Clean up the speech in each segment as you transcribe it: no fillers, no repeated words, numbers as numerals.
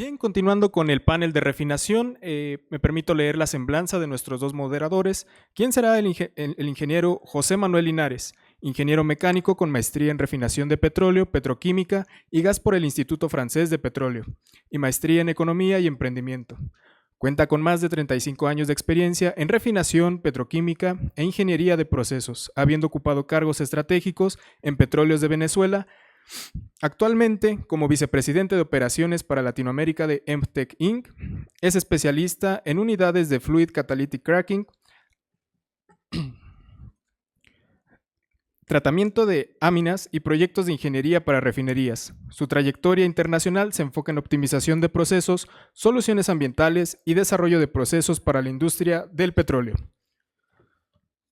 Bien, continuando con el panel de refinación, me permito leer la semblanza de nuestros dos moderadores. ¿Quién será el ingeniero José Manuel Linares? Ingeniero mecánico con maestría en refinación de petróleo, petroquímica y gas por el Instituto Francés de Petróleo, y maestría en economía y emprendimiento. Cuenta con más de 35 años de experiencia en refinación, petroquímica e ingeniería de procesos, habiendo ocupado cargos estratégicos en Petróleos de Venezuela. Actualmente, como vicepresidente de operaciones para Latinoamérica de EMTEC Inc., es especialista en unidades de Fluid Catalytic Cracking, tratamiento de aminas y proyectos de ingeniería para refinerías. Su trayectoria internacional se enfoca en optimización de procesos, soluciones ambientales y desarrollo de procesos para la industria del petróleo.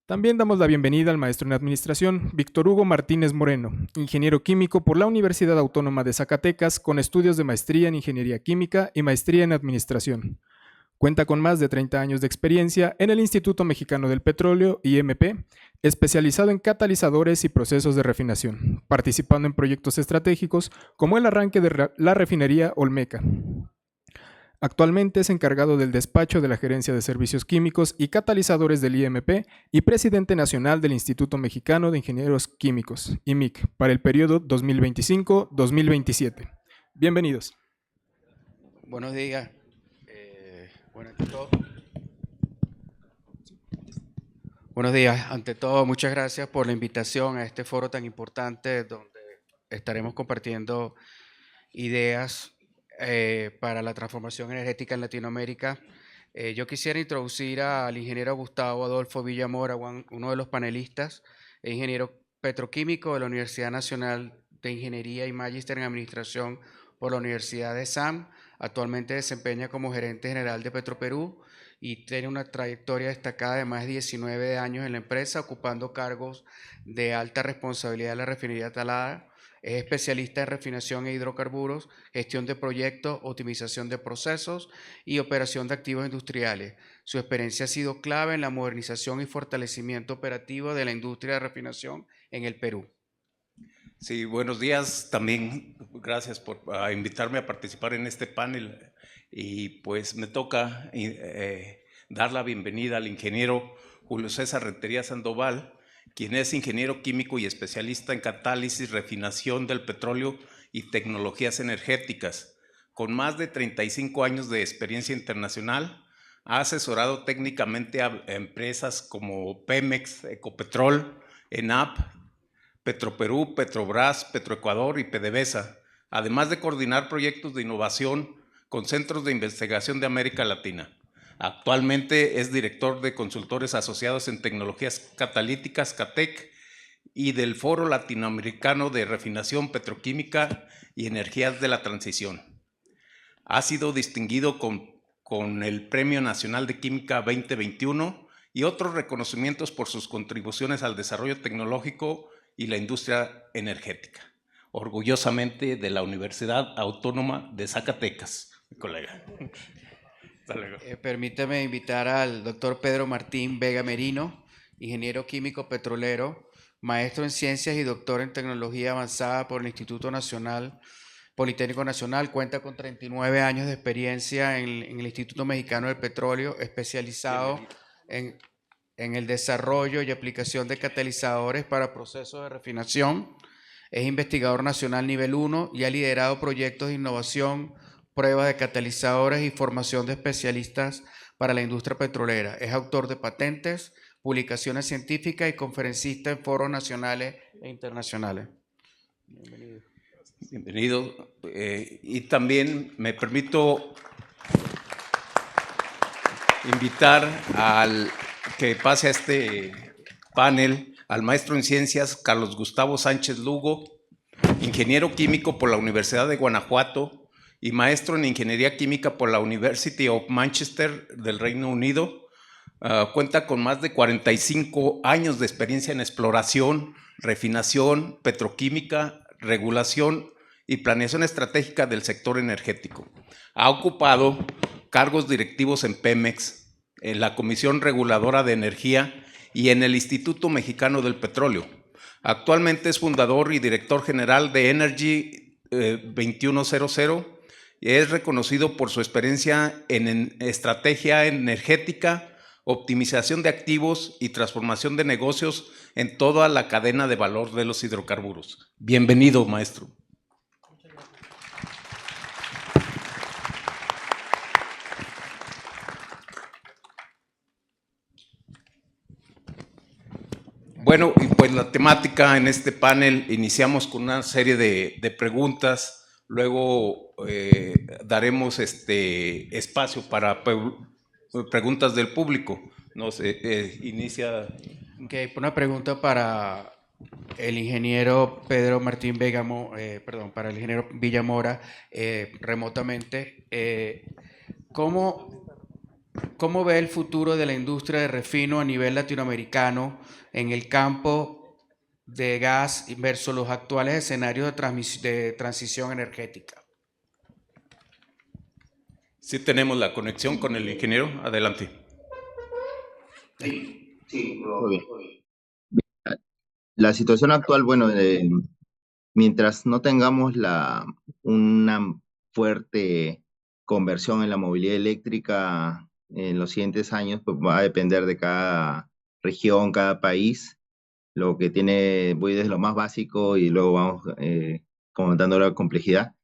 También damos la bienvenida al maestro en administración, Víctor Hugo Martínez Moreno, ingeniero químico por la Universidad Autónoma de Zacatecas, con estudios de maestría en ingeniería química y maestría en administración. Cuenta con más de 30 años de experiencia en el Instituto Mexicano del Petróleo, IMP, especializado en catalizadores y procesos de refinación, participando en proyectos estratégicos como el arranque de la refinería Olmeca. Actualmente es encargado del despacho de la Gerencia de Servicios Químicos y Catalizadores del IMP y presidente nacional del Instituto Mexicano de Ingenieros Químicos, IMIC, para el periodo 2025-2027. Bienvenidos. Buenos días. Buenos días. Ante todo, muchas gracias por la invitación a este foro tan importante donde estaremos compartiendo ideas para la transformación energética en Latinoamérica. Yo quisiera introducir al ingeniero Gustavo Adolfo Villamora, uno de los panelistas, ingeniero petroquímico de la Universidad Nacional de Ingeniería y Magíster en Administración por la Universidad de SAM. Actualmente desempeña como gerente general de Petroperú y tiene una trayectoria destacada de más de 19 años en la empresa, ocupando cargos de alta responsabilidad en la refinería Talada. Es especialista en refinación e hidrocarburos, gestión de proyectos, optimización de procesos y operación de activos industriales. Su experiencia ha sido clave en la modernización y fortalecimiento operativo de la industria de refinación en el Perú. Sí, buenos días. También gracias por invitarme a participar en este panel. Y pues me toca dar la bienvenida al ingeniero Julio César Rentería Sandoval, quien es ingeniero químico y especialista en catálisis, refinación del petróleo y tecnologías energéticas. Con más de 35 años de experiencia internacional, ha asesorado técnicamente a empresas como Pemex, Ecopetrol, ENAP, Petroperú, Petrobras, Petroecuador y PDVSA, además de coordinar proyectos de innovación con centros de investigación de América Latina. Actualmente es director de consultores asociados en tecnologías catalíticas, CATEC, y del Foro Latinoamericano de Refinación Petroquímica y Energías de la Transición. Ha sido distinguido con el Premio Nacional de Química 2021 y otros reconocimientos por sus contribuciones al desarrollo tecnológico y la industria energética. Orgullosamente de la Universidad Autónoma de Zacatecas, mi colega. Permítame invitar al doctor Pedro Martín Vega Merino, ingeniero químico petrolero, maestro en ciencias y doctor en tecnología avanzada por el Instituto Politécnico Nacional. Cuenta con 39 años de experiencia en el Instituto Mexicano del Petróleo, especializado en el desarrollo y aplicación de catalizadores para procesos de refinación. Es investigador nacional nivel 1 y ha liderado proyectos de innovación, pruebas de catalizadores y formación de especialistas para la industria petrolera. Es autor de patentes, publicaciones científicas y conferencista en foros nacionales e internacionales. Bienvenido. Bienvenido. Y también me permito invitar al que pase a este panel al maestro en ciencias Carlos Gustavo Sánchez Lugo, ingeniero químico por la Universidad de Guanajuato y maestro en ingeniería química por la University of Manchester del Reino Unido. Cuenta con más de 45 años de experiencia en exploración, refinación, petroquímica, regulación y planeación estratégica del sector energético. Ha ocupado cargos directivos en Pemex, en la Comisión Reguladora de Energía y en el Instituto Mexicano del Petróleo. Actualmente es fundador y director general de Energy 2100 y es reconocido por su experiencia en estrategia energética, optimización de activos y transformación de negocios en toda la cadena de valor de los hidrocarburos. Bienvenido, maestro. Bueno, y pues la temática en este panel, iniciamos con una serie de preguntas, luego daremos espacio para preguntas del público. Nos inicia. Ok, una pregunta para el ingeniero Pedro Martín para el ingeniero Villamora, remotamente. ¿Cómo ve el futuro de la industria de refino a nivel latinoamericano en el campo de gas versus los actuales escenarios de transición energética? Sí, tenemos la conexión con el ingeniero. Adelante. Sí, muy bien. La situación actual, bueno, mientras no tengamos una fuerte conversión en la movilidad eléctrica en los siguientes años, pues va a depender de cada región, cada país. Lo que tiene, voy desde lo más básico y luego vamos comentando la complejidad.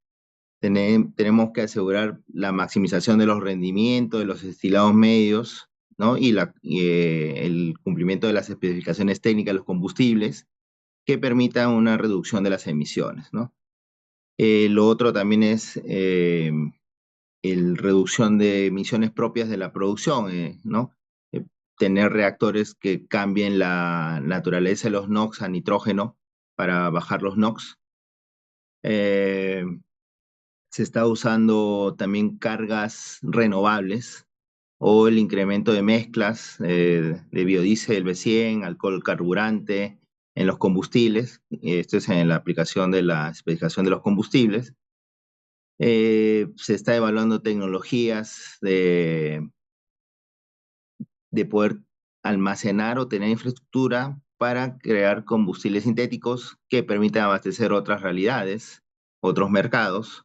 Tenemos que asegurar la maximización de los rendimientos, de los destilados medios, ¿no? Y el cumplimiento de las especificaciones técnicas de los combustibles que permitan una reducción de las emisiones, ¿no? Lo otro también es el reducción de emisiones propias de la producción, ¿no? Tener reactores que cambien la naturaleza de los NOx a nitrógeno para bajar los NOx. Se está usando también cargas renovables o el incremento de mezclas de biodiesel B100, alcohol carburante en los combustibles. Esto es en la aplicación de la especificación de los combustibles. Se está evaluando tecnologías de poder almacenar o tener infraestructura para crear combustibles sintéticos que permitan abastecer otras realidades, otros mercados.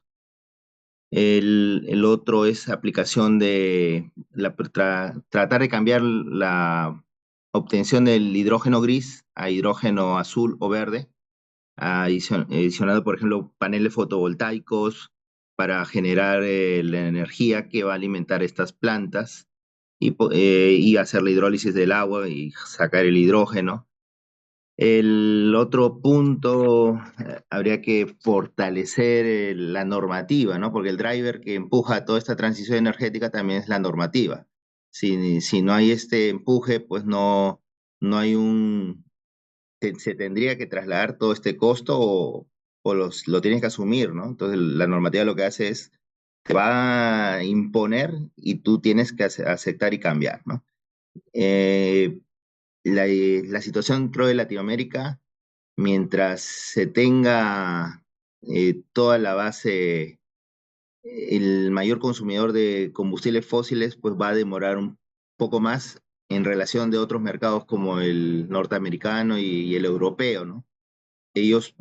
El otro es aplicación de tratar de cambiar la obtención del hidrógeno gris a hidrógeno azul o verde, adicionado, por ejemplo, paneles fotovoltaicos para generar la energía que va a alimentar estas plantas y hacer la hidrólisis del agua y sacar el hidrógeno. El otro punto, habría que fortalecer la normativa, ¿no? Porque el driver que empuja toda esta transición energética también es la normativa. Si no hay este empuje, pues no hay se tendría que trasladar todo este costo lo tienes que asumir, ¿no? Entonces la normativa lo que hace es, te va a imponer y tú tienes que aceptar y cambiar, ¿no? La situación, creo, de Latinoamérica, mientras se tenga toda la base, el mayor consumidor de combustibles fósiles, pues va a demorar un poco más en relación de otros mercados como el norteamericano y el europeo, ¿no? Ellos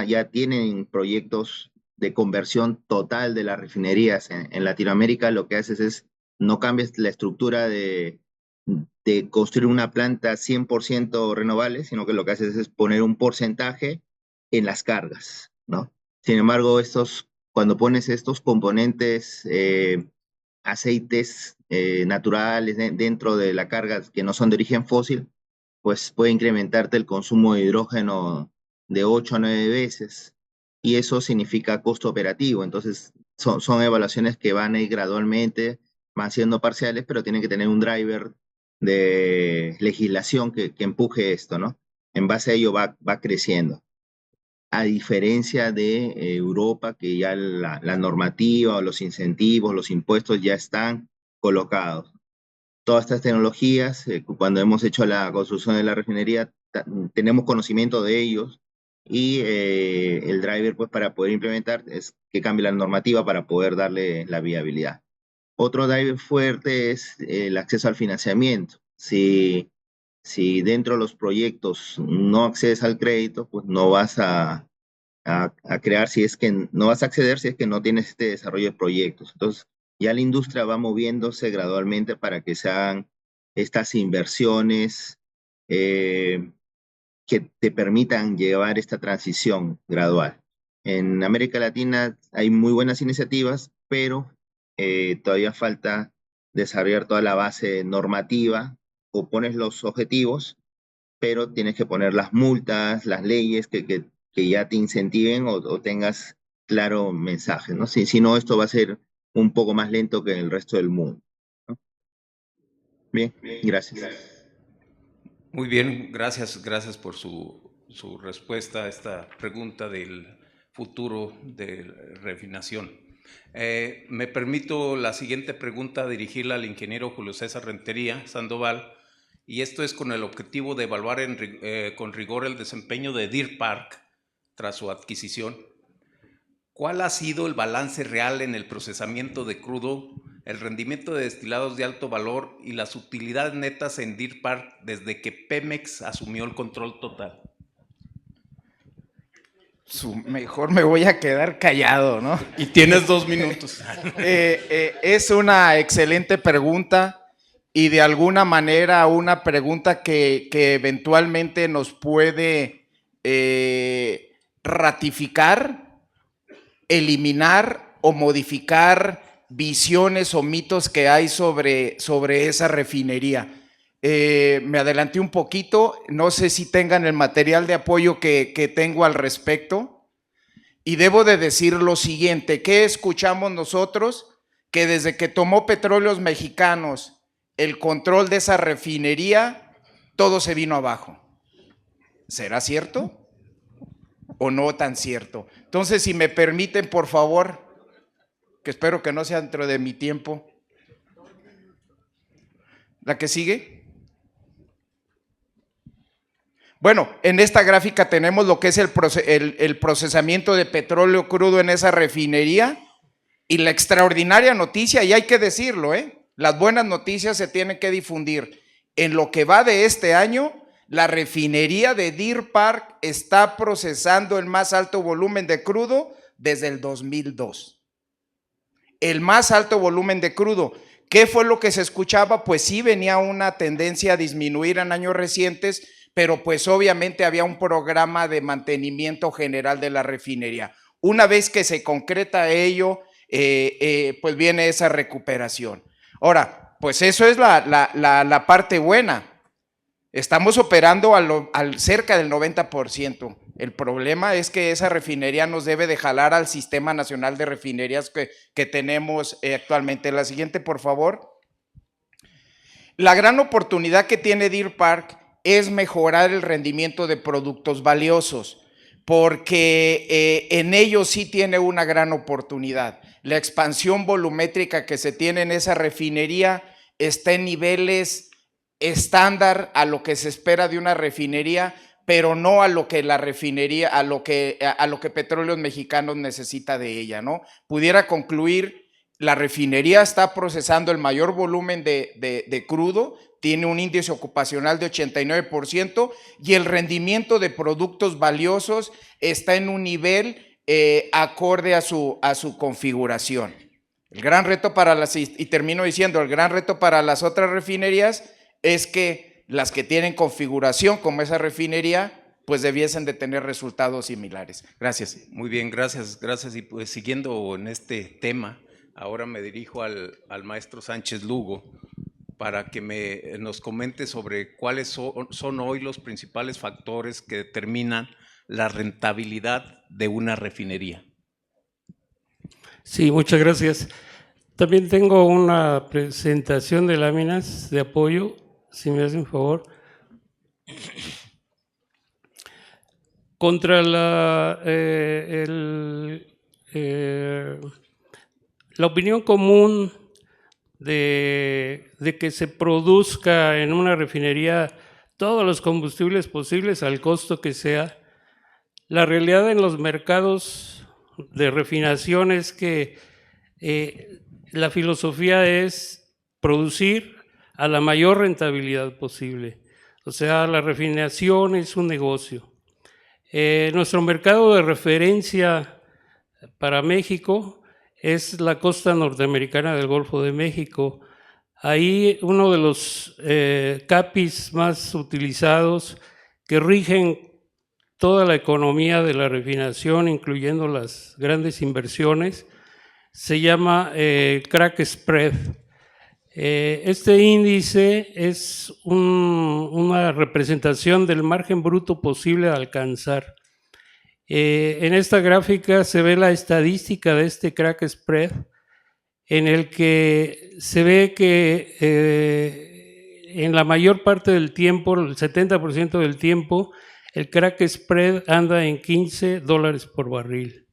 ya tienen proyectos de conversión total de las refinerías. En Latinoamérica lo que haces es, no cambias la estructura de construir una planta 100% renovable, sino que lo que haces es poner un porcentaje en las cargas, ¿no? Sin embargo, cuando pones estos componentes, aceites naturales dentro de la carga que no son de origen fósil, pues puede incrementarte el consumo de hidrógeno de 8 a 9 veces, y eso significa costo operativo. Entonces, son evaluaciones que van a ir gradualmente, van siendo parciales, pero tienen que tener un driver de legislación que empuje esto, ¿no? En base a ello va creciendo. A diferencia de Europa, que ya la normativa, los incentivos, los impuestos ya están colocados. Todas estas tecnologías, cuando hemos hecho la construcción de la refinería, tenemos conocimiento de ellos, y el driver, pues, para poder implementar es que cambie la normativa para poder darle la viabilidad. Otro driver fuerte es el acceso al financiamiento. Si dentro de los proyectos no accedes al crédito, pues no vas a a crear si es que no vas a acceder, si es que no tienes este desarrollo de proyectos. Entonces, ya la industria va moviéndose gradualmente para que se hagan estas inversiones que te permitan llevar esta transición gradual. En América Latina hay muy buenas iniciativas, pero todavía falta desarrollar toda la base normativa, o pones los objetivos, pero tienes que poner las multas, las leyes que ya te incentiven o tengas claro mensaje, ¿no? Si no, esto va a ser un poco más lento que en el resto del mundo, ¿no? Bien, gracias. Muy bien, gracias por su respuesta a esta pregunta del futuro de refinación. Me permito la siguiente pregunta dirigirla al ingeniero Julio César Rentería Sandoval, y esto es con el objetivo de evaluar con rigor el desempeño de Deer Park tras su adquisición. ¿Cuál ha sido el balance real en el procesamiento de crudo, el rendimiento de destilados de alto valor y las utilidades netas en Deer Park desde que Pemex asumió el control total? Mejor me voy a quedar callado, ¿no? Y tienes 2 minutos. Es una excelente pregunta y de alguna manera una pregunta que eventualmente nos puede ratificar, eliminar o modificar visiones o mitos que hay sobre esa refinería. Me adelanté un poquito, no sé si tengan el material de apoyo que tengo al respecto, y debo de decir lo siguiente: ¿qué escuchamos nosotros? Que desde que tomó Petróleos Mexicanos el control de esa refinería, todo se vino abajo. ¿Será cierto o no tan cierto? Entonces, si me permiten, por favor, que espero que no sea dentro de mi tiempo. ¿La que sigue? Bueno, en esta gráfica tenemos lo que es el procesamiento de petróleo crudo en esa refinería, y la extraordinaria noticia, y hay que decirlo, las buenas noticias se tienen que difundir. En lo que va de este año, la refinería de Deer Park está procesando el más alto volumen de crudo desde el 2002. El más alto volumen de crudo. ¿Qué fue lo que se escuchaba? Pues sí, venía una tendencia a disminuir en años recientes, pero pues obviamente había un programa de mantenimiento general de la refinería. Una vez que se concreta ello, pues viene esa recuperación. Ahora, pues eso es la parte buena. Estamos operando al cerca del 90%. El problema es que esa refinería nos debe de jalar al Sistema Nacional de Refinerías que tenemos actualmente. La siguiente, por favor. La gran oportunidad que tiene Deer Park es mejorar el rendimiento de productos valiosos, porque en ello sí tiene una gran oportunidad. La expansión volumétrica que se tiene en esa refinería está en niveles estándar a lo que se espera de una refinería, pero no a lo que la refinería, a lo que Petróleos Mexicanos necesita de ella, ¿no? Pudiera concluir, la refinería está procesando el mayor volumen de crudo, tiene un índice ocupacional de 89% y el rendimiento de productos valiosos está en un nivel acorde a su configuración. El gran reto para y termino diciendo, el gran reto para las otras refinerías es que las que tienen configuración como esa refinería, pues debiesen de tener resultados similares. Gracias. Muy bien, gracias. Y pues siguiendo en este tema, ahora me dirijo al maestro Sánchez Lugo para que nos comente sobre cuáles son hoy los principales factores que determinan la rentabilidad de una refinería. Sí, muchas gracias. También tengo una presentación de láminas de apoyo, si me hacen favor. Contra la opinión común de que se produzca en una refinería todos los combustibles posibles al costo que sea, la realidad en los mercados de refinación es que la filosofía es producir a la mayor rentabilidad posible. O sea, la refinación es un negocio. Nuestro mercado de referencia para México es la costa norteamericana del Golfo de México. Ahí uno de los CAPIs más utilizados que rigen toda la economía de la refinación, incluyendo las grandes inversiones, se llama crack spread. Este índice es una representación del margen bruto posible a alcanzar. En esta gráfica se ve la estadística de este crack spread, en el que se ve que en la mayor parte del tiempo, el 70% del tiempo, el crack spread anda en $15 por barril.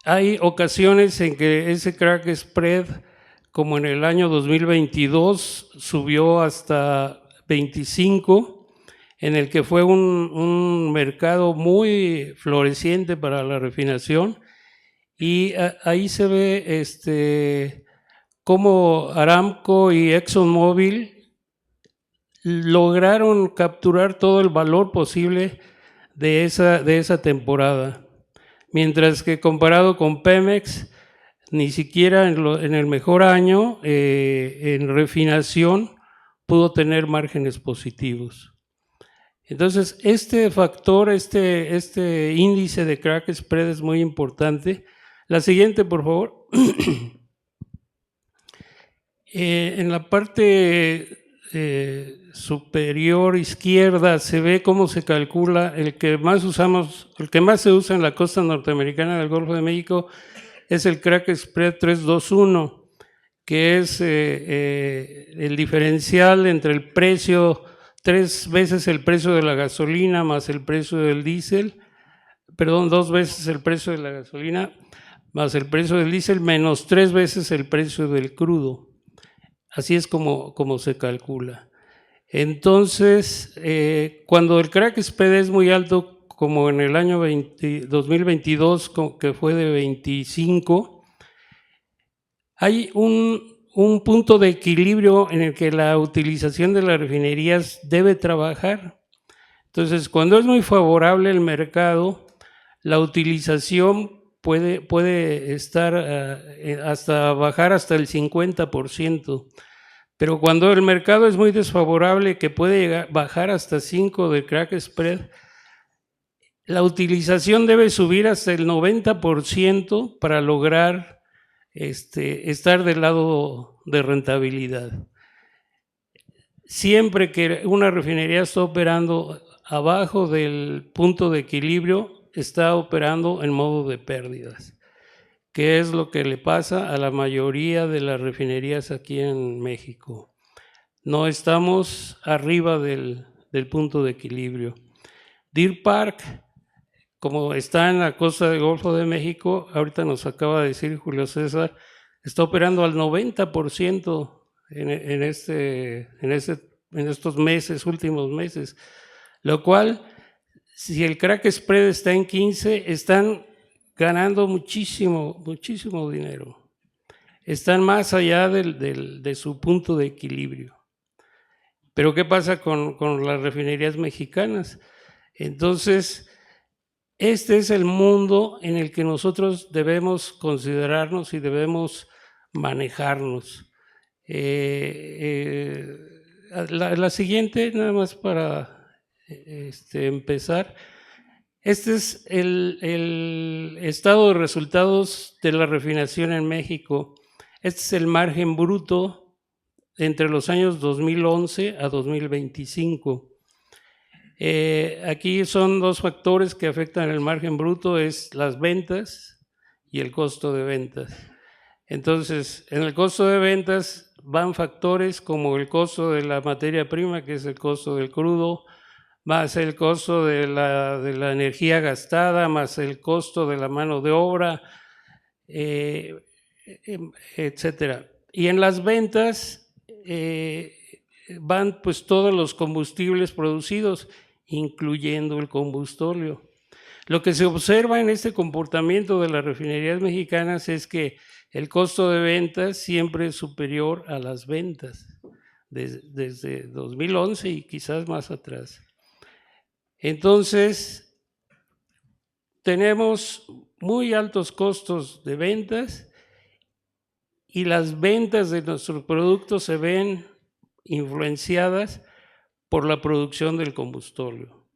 Hay ocasiones en que ese crack spread, como en el año 2022, subió hasta 25, en el que fue un mercado muy floreciente para la refinación, y ahí se ve cómo Aramco y ExxonMobil lograron capturar todo el valor posible de esa temporada, mientras que comparado con Pemex, ni siquiera en el mejor año en refinación pudo tener márgenes positivos. Entonces, este factor, este índice de crack spread es muy importante. La siguiente, por favor. En la parte superior izquierda se ve cómo se calcula el que más se usa en la costa norteamericana del Golfo de México es el crack spread 321, que es el diferencial entre el precio, 3 veces el precio de la gasolina más el precio del diésel, perdón, 2 veces el precio de la gasolina más el precio del diésel menos 3 veces el precio del crudo. Así es como se calcula. Entonces, cuando el crack spread es muy alto, como en el año 2022, que fue de 25, hay un punto de equilibrio en el que la utilización de las refinerías debe trabajar. Entonces, cuando es muy favorable el mercado, la utilización puede estar bajar hasta el 50%, pero cuando el mercado es muy desfavorable, que puede bajar hasta 5 de crack spread, la utilización debe subir hasta el 90% para lograr estar del lado de rentabilidad. Siempre que una refinería está operando abajo del punto de equilibrio, está operando en modo de pérdidas, que es lo que le pasa a la mayoría de las refinerías aquí en México. No estamos arriba del punto de equilibrio. Deer Park, como está en la costa del Golfo de México, ahorita nos acaba de decir Julio César, está operando al 90% en estos últimos meses, lo cual, si el crack spread está en 15, están ganando muchísimo dinero. Están más allá de su punto de equilibrio. Pero ¿qué pasa con las refinerías mexicanas? Entonces, este es el mundo en el que nosotros debemos considerarnos y debemos manejarnos. La siguiente, nada más para empezar. Este es el estado de resultados de la refinación en México. Este es el margen bruto entre los años 2011 a 2025. Aquí son 2 factores que afectan el margen bruto, es las ventas y el costo de ventas. Entonces, en el costo de ventas van factores como el costo de la materia prima, que es el costo del crudo, más el costo de la energía gastada, más el costo de la mano de obra, etcétera. Y en las ventas van pues todos los combustibles producidos, incluyendo el combustóleo. Lo que se observa en este comportamiento de las refinerías mexicanas es que el costo de ventas siempre es superior a las ventas, desde 2011 y quizás más atrás. Entonces, tenemos muy altos costos de ventas y las ventas de nuestros productos se ven influenciadas por la producción del combustóleo.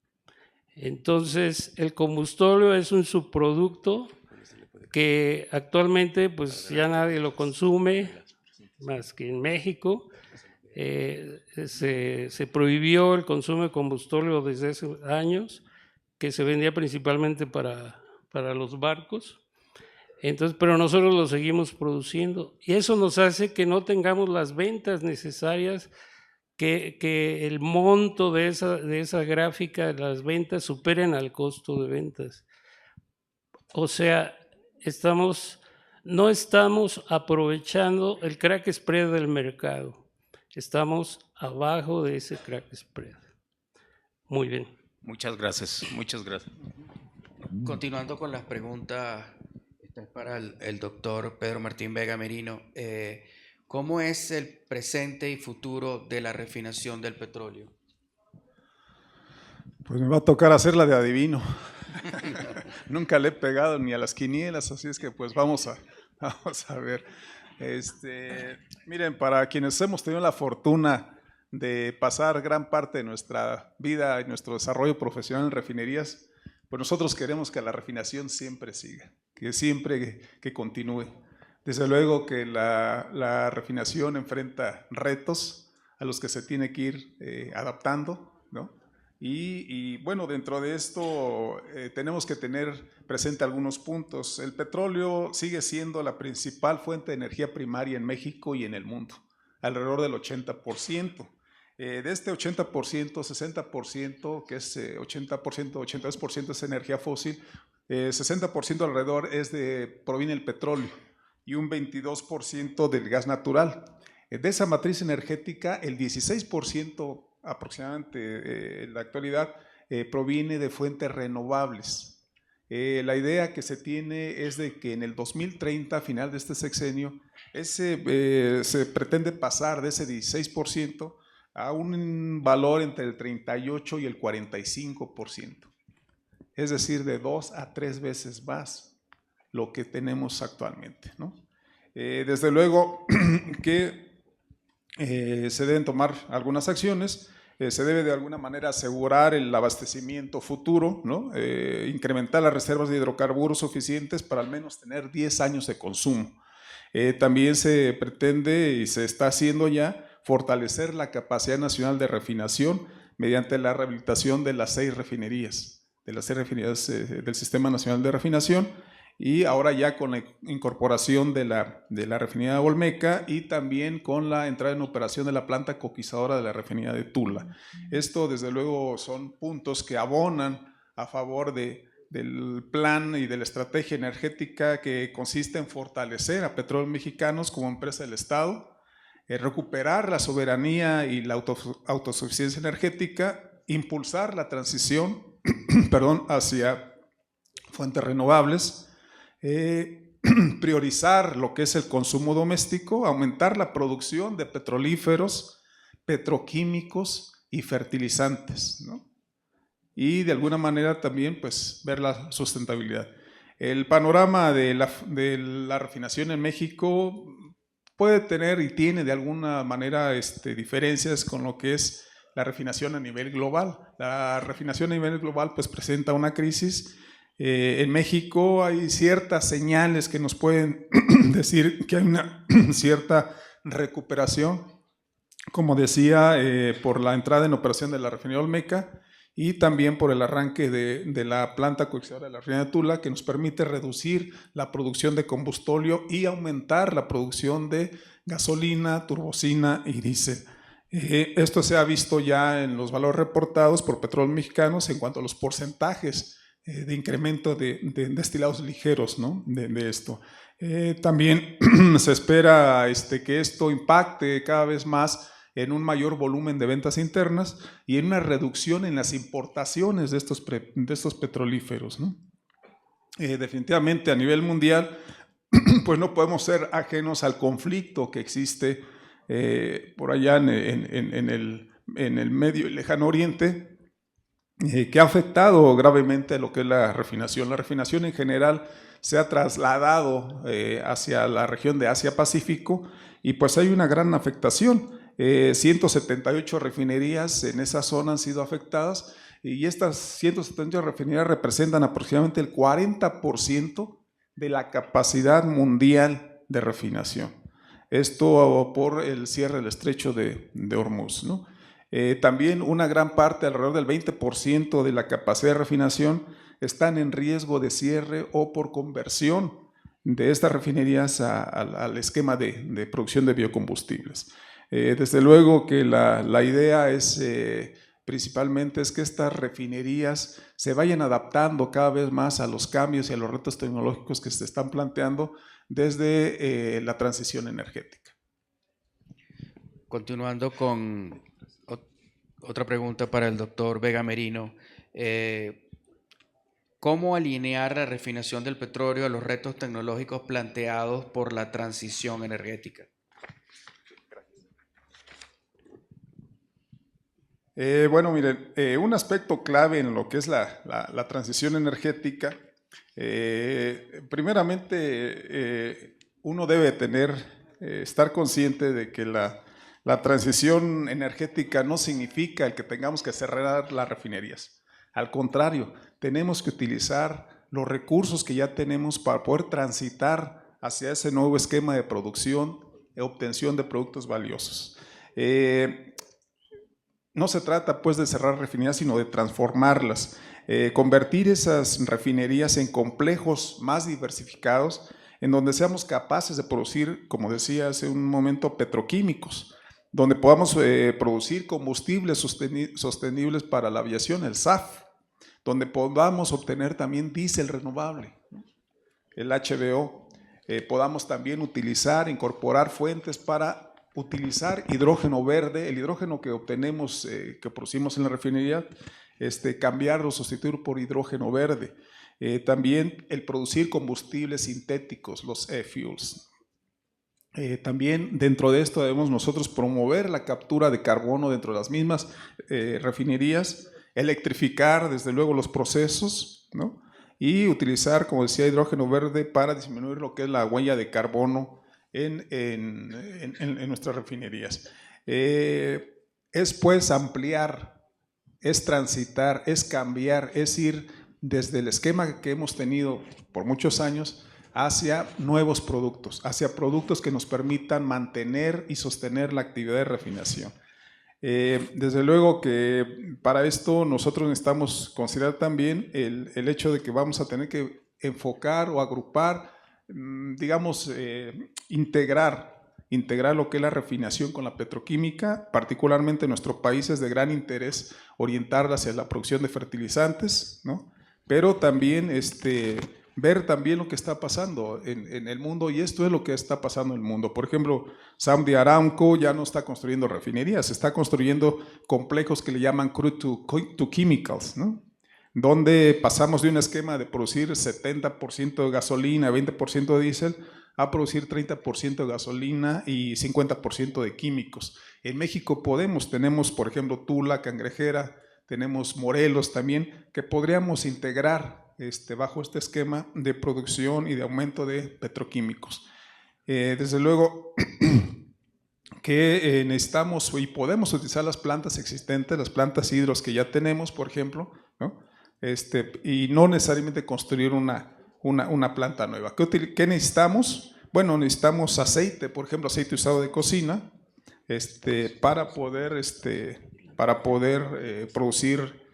Entonces, el combustóleo es un subproducto que actualmente pues ya nadie lo consume, más que en México. Se prohibió el consumo de combustóleo desde hace años, que se vendía principalmente para los barcos. Entonces, pero nosotros lo seguimos produciendo y eso nos hace que no tengamos las ventas necesarias, que el monto de esa gráfica de las ventas superen al costo de ventas. O sea, no estamos aprovechando el crack spread del mercado, estamos abajo de ese crack spread. Muy bien. Muchas gracias, muchas gracias. Continuando con las preguntas, esta es para el doctor Pedro Martín Vega Merino. ¿Cómo es el presente y futuro de la refinación del petróleo? Pues me va a tocar hacerla de adivino. Nunca le he pegado ni a las quinielas, así es que pues vamos a ver. Miren, para quienes hemos tenido la fortuna de pasar gran parte de nuestra vida y nuestro desarrollo profesional en refinerías, pues nosotros queremos que la refinación siempre siga, que siempre que continúe. Desde luego que la refinación enfrenta retos a los que se tiene que ir adaptando, ¿no? Y bueno, dentro de esto tenemos que tener presente algunos puntos. El petróleo sigue siendo la principal fuente de energía primaria en México y en el mundo, alrededor del 80%. De este 80%, 60%, que es 80%, 82% es energía fósil, 60% alrededor proviene del petróleo y un 22% del gas natural. De esa matriz energética, el 16% aproximadamente en la actualidad proviene de fuentes renovables. La idea que se tiene es de que en el 2030, a final de este sexenio, se pretende pasar de ese 16% a un valor entre el 38 y el 45%. Es decir, de 2 a 3 veces más lo que tenemos actualmente, ¿no? Desde luego que se deben tomar algunas acciones, se debe de alguna manera asegurar el abastecimiento futuro, ¿no? Incrementar las reservas de hidrocarburos suficientes para al menos tener 10 años de consumo. También se pretende y se está haciendo ya fortalecer la capacidad nacional de refinación mediante la rehabilitación de las 6 refinerías, del Sistema Nacional de Refinación, y ahora ya con la incorporación de la refinería de Olmeca y también con la entrada en operación de la planta coquizadora de la refinería de Tula. Esto desde luego son puntos que abonan a favor del plan y de la estrategia energética que consiste en fortalecer a Petróleos Mexicanos como empresa del Estado, recuperar la soberanía y la autosuficiencia energética, impulsar la transición hacia fuentes renovables, priorizar lo que es el consumo doméstico, aumentar la producción de petrolíferos, petroquímicos y fertilizantes, ¿no? Y de alguna manera también pues ver la sustentabilidad. El panorama de la refinación en México puede tener y tiene de alguna manera diferencias con lo que es la refinación a nivel global. La refinación a nivel global pues presenta una crisis. En México hay ciertas señales que nos pueden decir que hay una cierta recuperación, como decía, por la entrada en operación de la refinería Olmeca y también por el arranque de la planta coquizadora de la refinería de Tula, que nos permite reducir la producción de combustóleo y aumentar la producción de gasolina, turbocina y diésel. Esto se ha visto ya en los valores reportados por Petróleos Mexicanos en cuanto a los porcentajes de incremento de destilados ligeros, ¿no? de esto. También se espera que esto impacte cada vez más en un mayor volumen de ventas internas y en una reducción en las importaciones de estos petrolíferos, ¿no? Definitivamente a nivel mundial pues no podemos ser ajenos al conflicto que existe por allá en el Medio y Lejano Oriente, que ha afectado gravemente lo que es la refinación. La refinación en general se ha trasladado hacia la región de Asia-Pacífico y pues hay una gran afectación. 178 refinerías en esa zona han sido afectadas y estas 178 refinerías representan aproximadamente el 40% de la capacidad mundial de refinación. Esto por el cierre del estrecho de Hormuz, ¿no? También una gran parte, alrededor del 20% de la capacidad de refinación, están en riesgo de cierre o por conversión de estas refinerías al esquema de producción de biocombustibles. Desde luego que la idea es principalmente es que estas refinerías se vayan adaptando cada vez más a los cambios y a los retos tecnológicos que se están planteando desde la transición energética. Continuando con otra pregunta para el doctor Vega Merino. ¿Cómo alinear la refinación del petróleo a los retos tecnológicos planteados por la transición energética? Bueno, miren, un aspecto clave en lo que es la transición energética, primeramente uno debe estar consciente de que la transición energética no significa el que tengamos que cerrar las refinerías. Al contrario, tenemos que utilizar los recursos que ya tenemos para poder transitar hacia ese nuevo esquema de producción e obtención de productos valiosos. No se trata pues de cerrar refinerías, sino de transformarlas, convertir esas refinerías en complejos más diversificados, en donde seamos capaces de producir, como decía hace un momento, petroquímicos, donde podamos producir combustibles sostenibles para la aviación, el SAF, donde podamos obtener también diésel renovable, el HBO, podamos también incorporar fuentes para utilizar hidrógeno verde, el hidrógeno que obtenemos, que producimos en la refinería, cambiarlo, sustituirlo por hidrógeno verde. También el producir combustibles sintéticos, los e-fuels. También dentro de esto debemos nosotros promover la captura de carbono dentro de las mismas refinerías, electrificar desde luego los procesos, ¿no? Y utilizar, como decía, hidrógeno verde para disminuir lo que es la huella de carbono en nuestras refinerías. Es pues ampliar, es transitar, es cambiar, es ir desde el esquema que hemos tenido por muchos años hacia nuevos productos, hacia productos que nos permitan mantener y sostener la actividad de refinación. Desde luego que para esto nosotros necesitamos considerar también el hecho de que vamos a tener que enfocar o agrupar, digamos, integrar lo que es la refinación con la petroquímica. Particularmente en nuestro país es de gran interés orientarla hacia la producción de fertilizantes, ¿no? Pero también ver también lo que está pasando en el mundo, y esto es lo que está pasando en el mundo. Por ejemplo, Saudi Aramco ya no está construyendo refinerías, está construyendo complejos que le llaman crude to chemicals, ¿no? Donde pasamos de un esquema de producir 70% de gasolina, 20% de diésel, a producir 30% de gasolina y 50% de químicos. En México tenemos por ejemplo Tula, Cangrejera, tenemos Morelos también, que podríamos integrar bajo este esquema de producción y de aumento de petroquímicos. Desde luego que necesitamos y podemos utilizar las plantas existentes, las plantas hidros que ya tenemos, por ejemplo, ¿no? Y no necesariamente construir una planta nueva. ¿Qué necesitamos? Bueno, necesitamos aceite, por ejemplo, aceite usado de cocina, para poder producir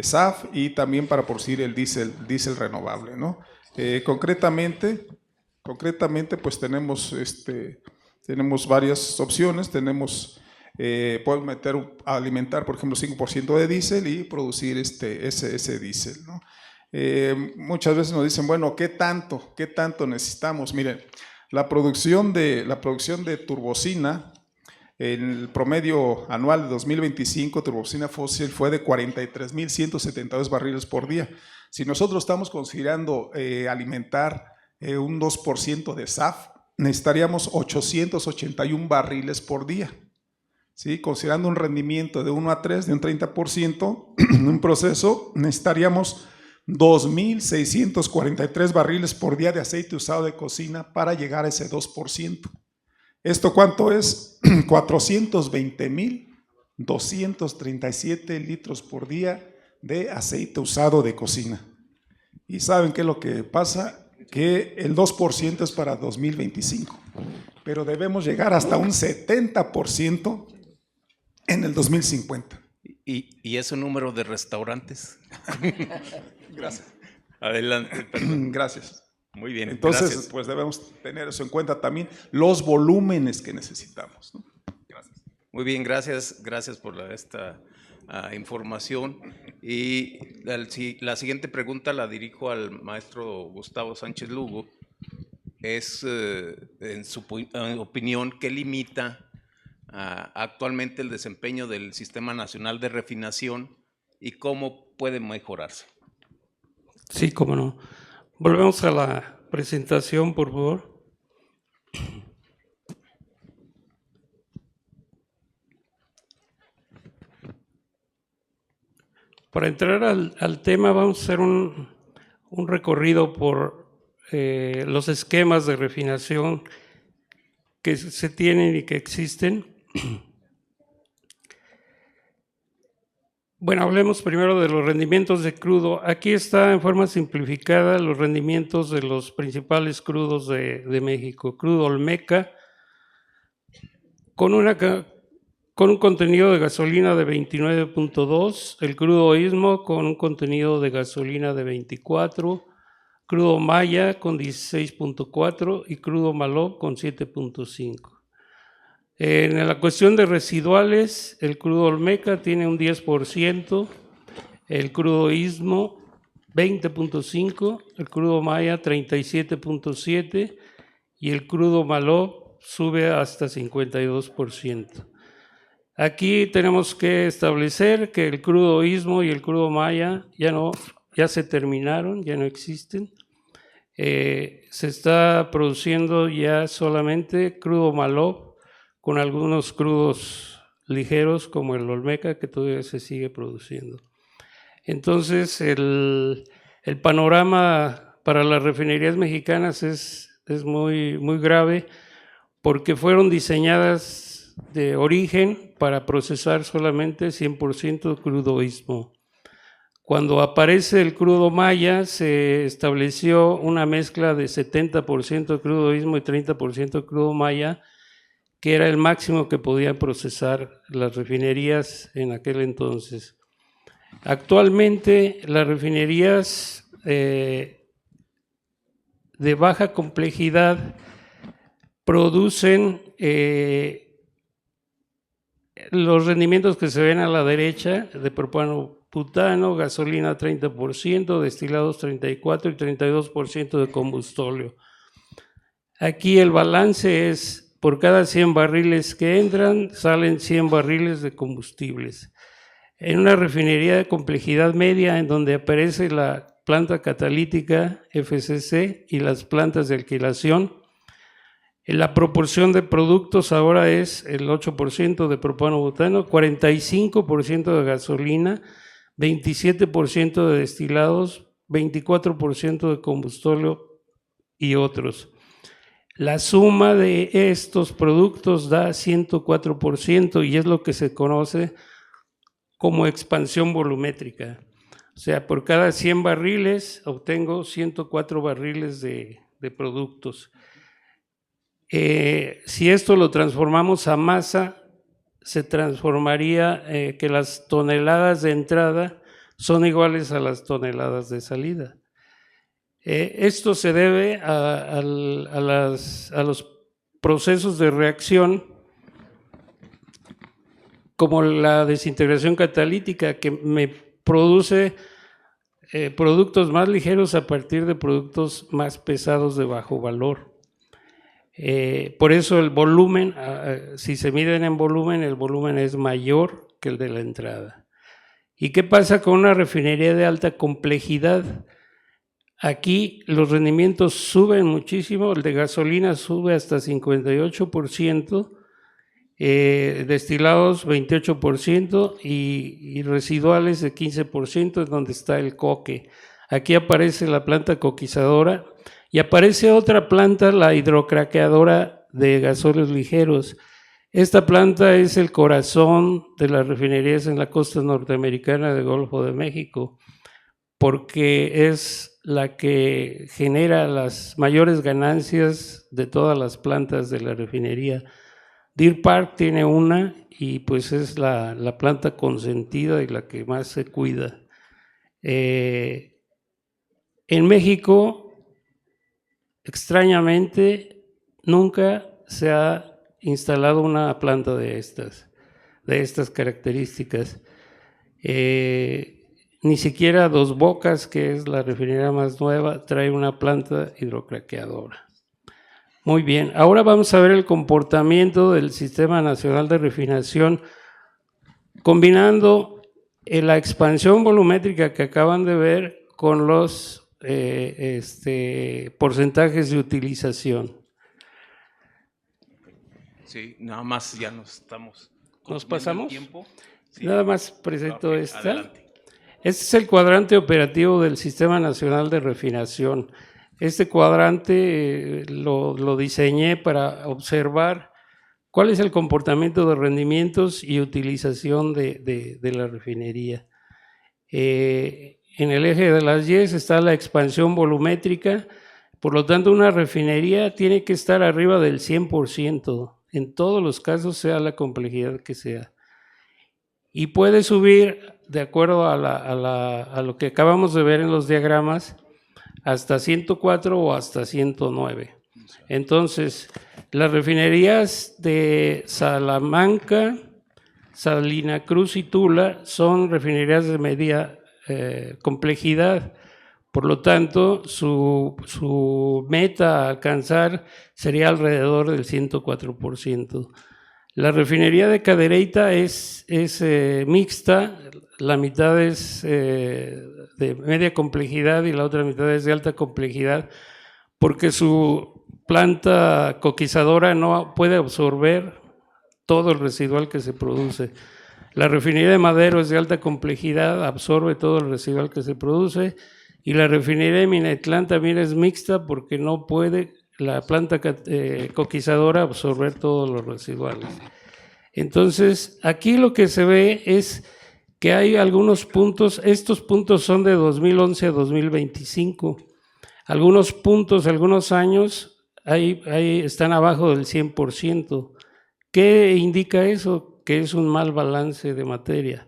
SAF y también para producir el diésel renovable, ¿no? Concretamente, pues tenemos varias opciones. Podemos alimentar, por ejemplo, 5% de diésel y producir ese diésel, ¿no? Muchas veces nos dicen, bueno, ¿qué tanto necesitamos? Miren, la producción de turbocina, el promedio anual de 2025, turbocina fósil, fue de 43.172 barriles por día. Si nosotros estamos considerando alimentar un 2% de SAF, necesitaríamos 881 barriles por día. ¿sí? Considerando un rendimiento de 1 a 3, de un 30%, en un proceso necesitaríamos 2.643 barriles por día de aceite usado de cocina para llegar a ese 2%. ¿Esto cuánto es? 420.237 litros por día de aceite usado de cocina. ¿Y saben qué es lo que pasa? Que el 2% es para 2025, pero debemos llegar hasta un 70% en el 2050. ¿Y ese número de restaurantes? Gracias. Adelante. Perdón. Gracias. Muy bien. Entonces, gracias. pues debemos tener eso en cuenta también, los volúmenes que necesitamos, ¿no? Gracias. Muy bien, gracias por esta información. Y la siguiente pregunta la dirijo al maestro Gustavo Sánchez Lugo. Es, en su opinión, ¿qué limita actualmente el desempeño del Sistema Nacional de Refinación y cómo puede mejorarse? Sí, cómo no. Volvemos a la presentación, por favor. Para entrar al tema, vamos a hacer un recorrido por los esquemas de refinación que se tienen y que existen. Bueno, hablemos primero de los rendimientos de crudo. Aquí está en forma simplificada los rendimientos de los principales crudos de México. Crudo Olmeca, con un contenido de gasolina de 29.2, el crudo Istmo con un contenido de gasolina de 24, crudo Maya con 16.4 y crudo Maló con 7.5. En la cuestión de residuales, el crudo Olmeca tiene un 10%, el crudo Istmo 20.5, el crudo Maya 37.7 y el crudo Maló sube hasta 52%. Aquí tenemos que establecer que el crudo Istmo y el crudo Maya ya se terminaron, ya no existen. Se está produciendo ya solamente crudo Maló, con algunos crudos ligeros como el Olmeca, que todavía se sigue produciendo. Entonces, el panorama para las refinerías mexicanas es muy, muy grave, porque fueron diseñadas de origen para procesar solamente 100% crudo Istmo. Cuando aparece el crudo Maya, se estableció una mezcla de 70% crudo Istmo y 30% crudo Maya, que era el máximo que podían procesar las refinerías en aquel entonces. Actualmente, las refinerías de baja complejidad producen los rendimientos que se ven a la derecha, de propano butano, gasolina 30%, destilados 34% y 32% de combustóleo. Aquí el balance es: por cada 100 barriles que entran, salen 100 barriles de combustibles. En una refinería de complejidad media, en donde aparece la planta catalítica FCC y las plantas de alquilación, la proporción de productos ahora es el 8% de propano-butano, 45% de gasolina, 27% de destilados, 24% de combustóleo y otros. La suma de estos productos da 104% y es lo que se conoce como expansión volumétrica. O sea, por cada 100 barriles obtengo 104 barriles de productos. Si esto lo transformamos a masa, se transformaría que las toneladas de entrada son iguales a las toneladas de salida. Esto se debe a los procesos de reacción, como la desintegración catalítica, que me produce productos más ligeros a partir de productos más pesados de bajo valor. Por eso el volumen, si se miden en volumen, el volumen es mayor que el de la entrada. ¿Y qué pasa con una refinería de alta complejidad? Aquí los rendimientos suben muchísimo, el de gasolina sube hasta 58%, destilados 28% y residuales de 15%, es donde está el coque. Aquí aparece la planta coquizadora y aparece otra planta, la hidrocraqueadora de gasóleos ligeros. Esta planta es el corazón de las refinerías en la costa norteamericana del Golfo de México, porque es la que genera las mayores ganancias de todas las plantas de la refinería. Deer Park tiene una y pues es la planta consentida y la que más se cuida. En México, extrañamente, nunca se ha instalado una planta de estas características. Ni siquiera Dos Bocas, que es la refinería más nueva, trae una planta hidrocraqueadora. Muy bien, ahora vamos a ver el comportamiento del Sistema Nacional de Refinación, combinando la expansión volumétrica que acaban de ver con los porcentajes de utilización. Sí, nada más ya nos estamos. ¿Nos pasamos? Tiempo. Sí. Nada más presento esta. Adelante. Este es el cuadrante operativo del Sistema Nacional de Refinación. Este cuadrante lo diseñé para observar cuál es el comportamiento de rendimientos y utilización de la refinería. En el eje de las Y está la expansión volumétrica, por lo tanto una refinería tiene que estar arriba del 100%, en todos los casos, sea la complejidad que sea. Y puede subir, de acuerdo a lo que acabamos de ver en los diagramas, hasta 104 o hasta 109. Entonces, las refinerías de Salamanca, Salina Cruz y Tula son refinerías de media complejidad. Por lo tanto, su meta a alcanzar sería alrededor del 104%. La refinería de Cadereyta es mixta, la mitad es de media complejidad y la otra mitad es de alta complejidad, porque su planta coquizadora no puede absorber todo el residual que se produce. La refinería de Madero es de alta complejidad, absorbe todo el residual que se produce, y la refinería de Minatitlán también es mixta porque no puede la planta coquizadora absorber todos los residuales. Entonces, aquí lo que se ve es que hay algunos puntos, estos puntos son de 2011 a 2025. Algunos puntos, algunos años, ahí están abajo del 100%. ¿Qué indica eso? Que es un mal balance de materia.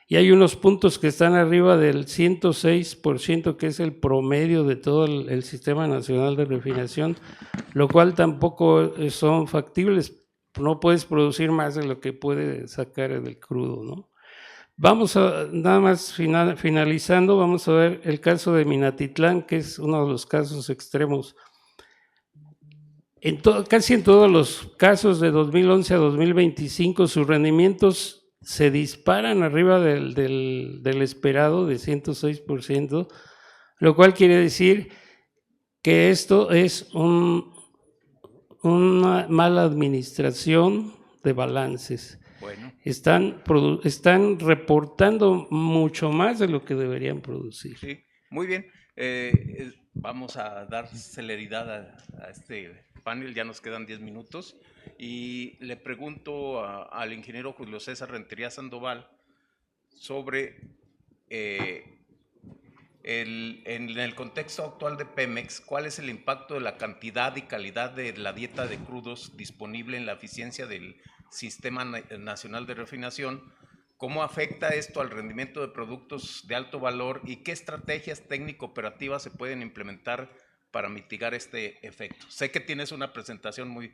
Y hay unos puntos que están arriba del 106%, que es el promedio de todo el Sistema Nacional de Refinación, lo cual tampoco son factibles. No puedes producir más de lo que puede sacar del crudo, ¿no? Vamos a, nada más finalizando, vamos a ver el caso de Minatitlán, que es uno de los casos extremos. Casi en todos los casos de 2011 a 2025, sus rendimientos se disparan arriba del esperado de 106%, lo cual quiere decir que esto es una mala administración de balances. Bueno. Están reportando mucho más de lo que deberían producir. Sí, muy bien. Vamos a dar celeridad a este panel, ya nos quedan 10 minutos. Y le pregunto al ingeniero Julio César Rentería Sandoval sobre en el contexto actual de Pemex, ¿cuál es el impacto de la cantidad y calidad de la dieta de crudos disponible en la eficiencia del Sistema Nacional de Refinación? ¿Cómo afecta esto al rendimiento de productos de alto valor y qué estrategias técnico-operativas se pueden implementar para mitigar este efecto? Sé que tienes una presentación muy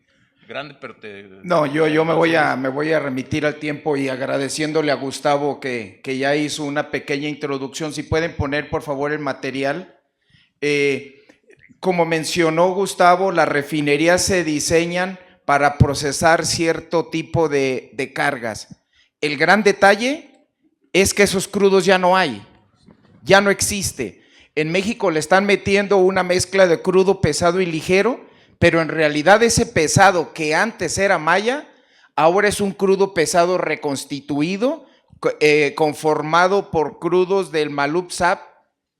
grande, pero No, yo me voy a remitir al tiempo y agradeciéndole a Gustavo que ya hizo una pequeña introducción. Si pueden poner, por favor, el material. Como mencionó Gustavo, las refinerías se diseñan para procesar cierto tipo de cargas. El gran detalle es que esos crudos ya no hay, ya no existe. En México le están metiendo una mezcla de crudo pesado y ligero, pero en realidad ese pesado que antes era maya, ahora es un crudo pesado reconstituido, conformado por crudos del Malupsap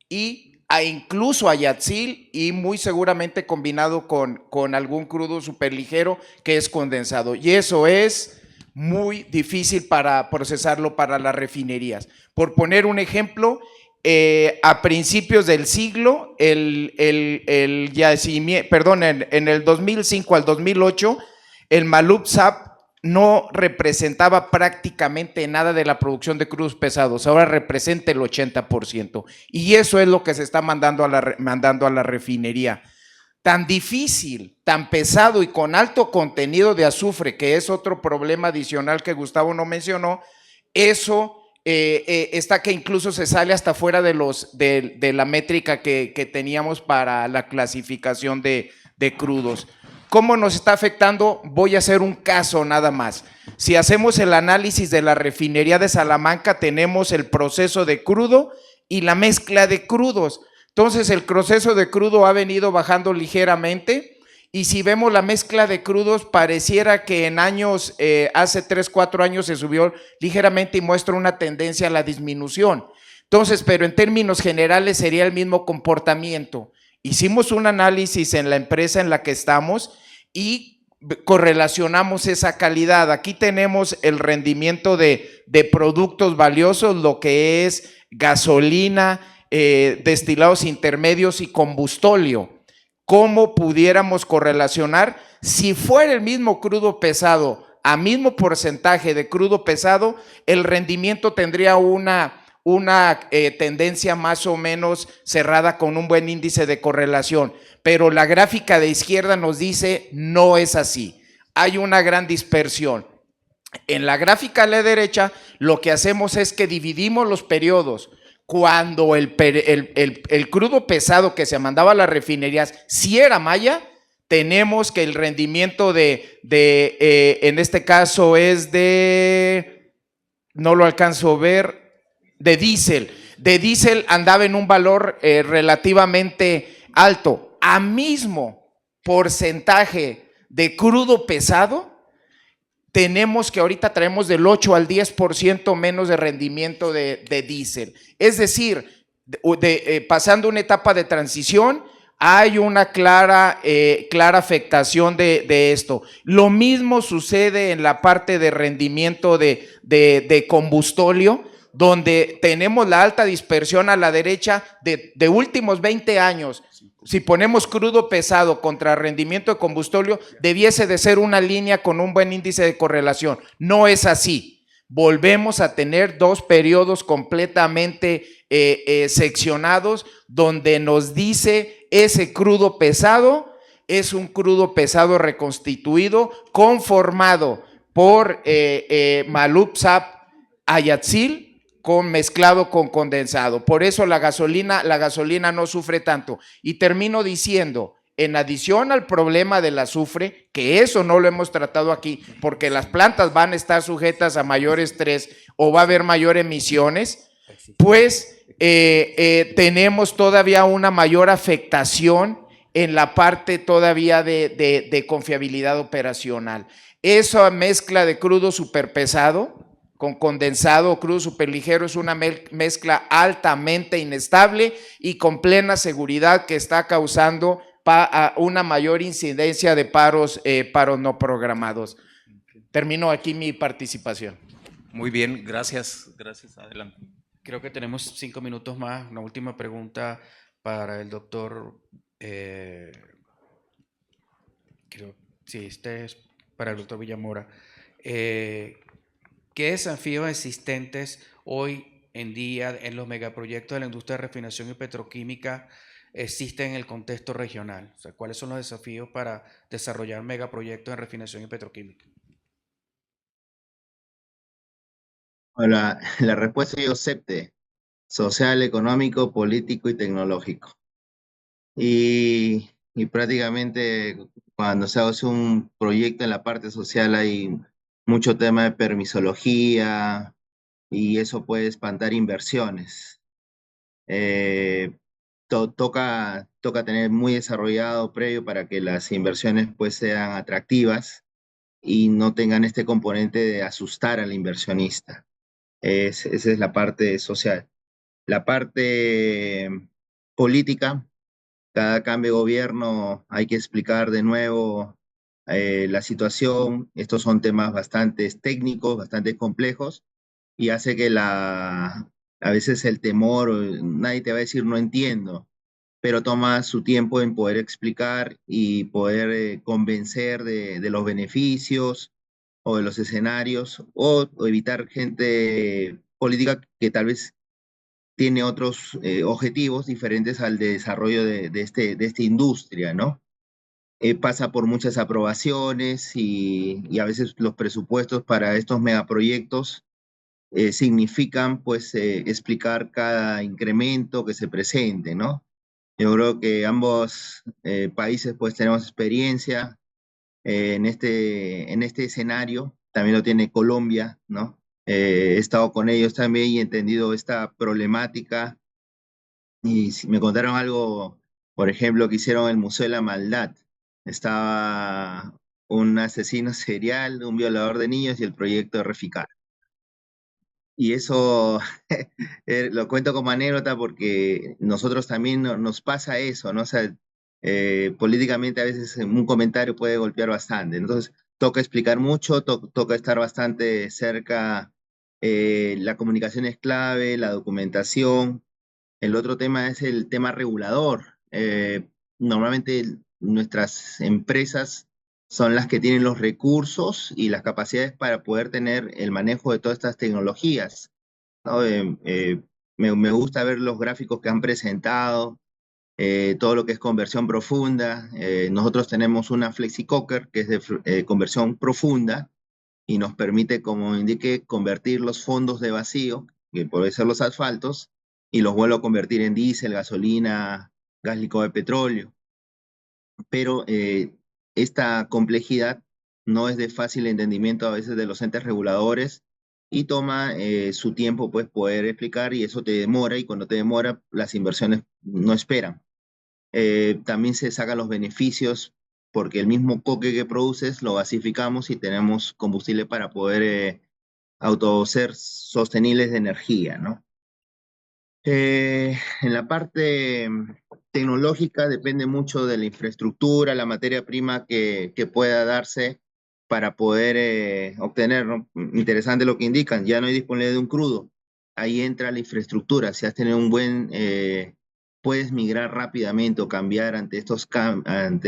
y incluso Ayatzil, y muy seguramente combinado con algún crudo superligero que es condensado. Y eso es muy difícil para procesarlo para las refinerías. Por poner un ejemplo, a principios del siglo, en el 2005 al 2008, el Malupsap no representaba prácticamente nada de la producción de crudos pesados, ahora representa el 80%. Y eso es lo que se está mandando a la refinería. Tan difícil, tan pesado y con alto contenido de azufre, que es otro problema adicional que Gustavo no mencionó, eso está que incluso se sale hasta fuera de la métrica que teníamos para la clasificación de crudos. ¿Cómo nos está afectando? Voy a hacer un caso nada más. Si hacemos el análisis de la refinería de Salamanca, tenemos el proceso de crudo y la mezcla de crudos. Entonces, el proceso de crudo ha venido bajando ligeramente, y si vemos la mezcla de crudos, pareciera que en años, hace 3, 4 años se subió ligeramente y muestra una tendencia a la disminución. Entonces, pero en términos generales sería el mismo comportamiento. Hicimos un análisis en la empresa en la que estamos y correlacionamos esa calidad. Aquí tenemos el rendimiento de productos valiosos, lo que es gasolina, destilados intermedios y combustóleo. ¿Cómo pudiéramos correlacionar? Si fuera el mismo crudo pesado, a mismo porcentaje de crudo pesado, el rendimiento tendría una tendencia más o menos cerrada con un buen índice de correlación, pero la gráfica de izquierda nos dice no es así, hay una gran dispersión. En la gráfica a la derecha lo que hacemos es que dividimos los periodos. Cuando el crudo pesado que se mandaba a las refinerías sí era maya, tenemos que el rendimiento en este caso es no lo alcanzo a ver, de diésel andaba en un valor relativamente alto. A mismo porcentaje de crudo pesado, tenemos que ahorita traemos del 8 al 10% menos de rendimiento de diésel. Es decir, pasando una etapa de transición, hay una clara afectación de esto. Lo mismo sucede en la parte de rendimiento de combustóleo, donde tenemos la alta dispersión a la derecha de últimos 20 años. Si ponemos crudo pesado contra rendimiento de combustóleo, debiese de ser una línea con un buen índice de correlación. No es así. Volvemos a tener dos periodos completamente seccionados, donde nos dice ese crudo pesado es un crudo pesado reconstituido, conformado por Malupsap, Ayatzil, mezclado con condensado. Por eso la gasolina no sufre tanto. Y termino diciendo, en adición al problema del azufre, que eso no lo hemos tratado aquí, porque las plantas van a estar sujetas a mayor estrés o va a haber mayor emisiones, pues tenemos todavía una mayor afectación en la parte todavía de confiabilidad operacional. Esa mezcla de crudo superpesado con condensado o crudo superligero es una mezcla altamente inestable y con plena seguridad que está causando una mayor incidencia de paros no programados. Termino aquí mi participación. Muy bien, gracias, adelante. Creo que tenemos 5 minutos más. Una última pregunta para el doctor. Este es para el doctor Villamora. ¿Qué desafíos existentes hoy en día en los megaproyectos de la industria de refinación y petroquímica existen en el contexto regional? O sea, ¿cuáles son los desafíos para desarrollar megaproyectos en refinación y petroquímica? La respuesta yo acepte: social, económico, político y tecnológico. Y prácticamente cuando se hace un proyecto en la parte social hay mucho tema de permisología y eso puede espantar inversiones. Toca tener muy desarrollado previo para que las inversiones pues sean atractivas y no tengan este componente de asustar al inversionista. Esa es la parte social. La parte política, cada cambio de gobierno hay que explicar de nuevo la situación. Estos son temas bastante técnicos, bastante complejos, y hace que a veces el temor, nadie te va a decir no entiendo, pero toma su tiempo en poder explicar y poder convencer de los beneficios o de los escenarios, o evitar gente política que tal vez tiene otros objetivos diferentes al de desarrollo de esta industria, ¿no? Pasa por muchas aprobaciones y a veces los presupuestos para estos megaproyectos significan pues explicar cada incremento que se presente, ¿no? Yo creo que ambos países pues tenemos experiencia en este escenario, también lo tiene Colombia, ¿no? He estado con ellos también y he entendido esta problemática y si me contaron algo, por ejemplo, que hicieron en el Museo de la Maldad. Estaba un asesino serial, un violador de niños y el proyecto de Reficar. Y eso lo cuento como anécdota porque nosotros también nos pasa eso, ¿no? O sea, políticamente a veces un comentario puede golpear bastante. Entonces, toca explicar mucho, toca estar bastante cerca. La comunicación es clave, la documentación. El otro tema es el tema regulador. Normalmente nuestras empresas son las que tienen los recursos y las capacidades para poder tener el manejo de todas estas tecnologías, ¿no? Me gusta ver los gráficos que han presentado, todo lo que es conversión profunda. Nosotros tenemos una FlexiCoker que es de conversión profunda y nos permite, como indiqué, convertir los fondos de vacío, que pueden ser los asfaltos, y los vuelvo a convertir en diésel, gasolina, gas licuado de petróleo. Pero esta complejidad no es de fácil entendimiento a veces de los entes reguladores y toma su tiempo pues poder explicar y eso te demora y cuando te demora las inversiones no esperan. También se sacan los beneficios porque el mismo coque que produces lo gasificamos y tenemos combustible para poder ser sostenibles de energía, ¿no? En la parte tecnológica depende mucho de la infraestructura, la materia prima que pueda darse para poder obtener, ¿no? Interesante lo que indican, ya no hay disponibilidad de un crudo. Ahí entra la infraestructura, si has tenido un buen, puedes migrar rápidamente o cambiar ante